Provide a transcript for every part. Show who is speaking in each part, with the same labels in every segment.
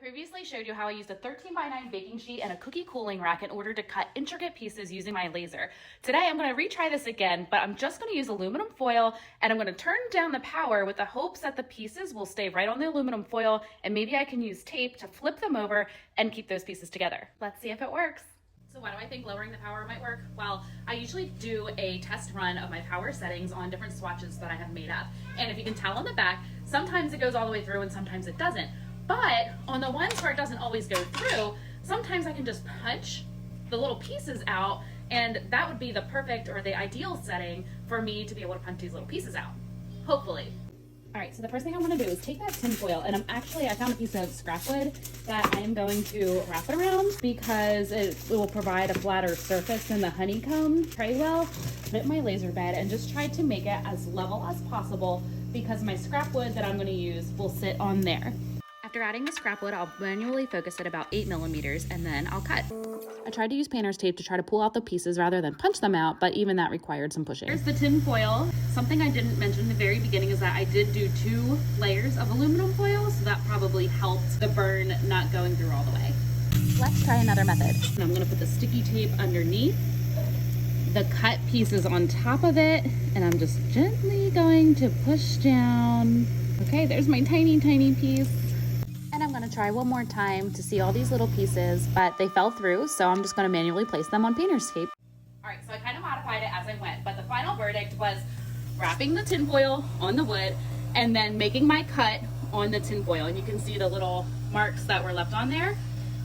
Speaker 1: previously showed you how I used a 13x9 baking sheet and a cookie cooling rack in order to cut intricate pieces using my laser. Today I'm going to retry this again, but I'm just going to use aluminum foil and I'm going to turn down the power with the hopes that the pieces will stay right on the aluminum foil, and maybe I can use tape to flip them over and keep those pieces together. Let's see if it works. So why do I think lowering the power might work? Well, I usually do a test run of my power settings on different swatches that I have made up. And if you can tell on the back, sometimes it goes all the way through and sometimes it doesn't. But on the ones where it doesn't always go through, sometimes I can just punch the little pieces out, and that would be the perfect or the ideal setting for me to be able to punch these little pieces out, hopefully. All right, so the first thing I want to do is take that tin foil, and I found a piece of scrap wood that I am going to wrap it around because it will provide a flatter surface than the honeycomb tray will. Put it in my laser bed and just try to make it as level as possible because my scrap wood that I'm going to use will sit on there. After adding the scrap wood, I'll manually focus at about 8 millimeters and then I'll cut. I tried to use painter's tape to try to pull out the pieces rather than punch them out, but even that required some pushing. Here's the tin foil. Something I didn't mention in the very beginning is that I did do 2 layers of aluminum foil, so that probably helped the burn not going through all the way. Let's try another method. And I'm gonna put the sticky tape underneath, the cut pieces on top of it, and I'm just gently going to push down. Okay, there's my tiny, tiny piece. And I'm gonna try one more time to see all these little pieces, but they fell through, so I'm just gonna manually place them on painter's tape. All right, so I kind of modified it as I went, but the final verdict was wrapping the tin foil on the wood and then making my cut on the tin foil. And you can see the little marks that were left on there.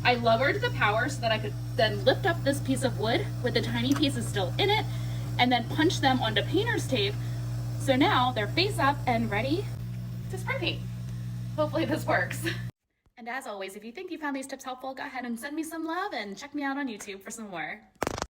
Speaker 1: I lowered the power so that I could then lift up this piece of wood with the tiny pieces still in it and then punch them onto painter's tape. So now they're face up and ready to spray paint. Hopefully this works. And as always, if you think you found these tips helpful, go ahead and send me some love and check me out on YouTube for some more.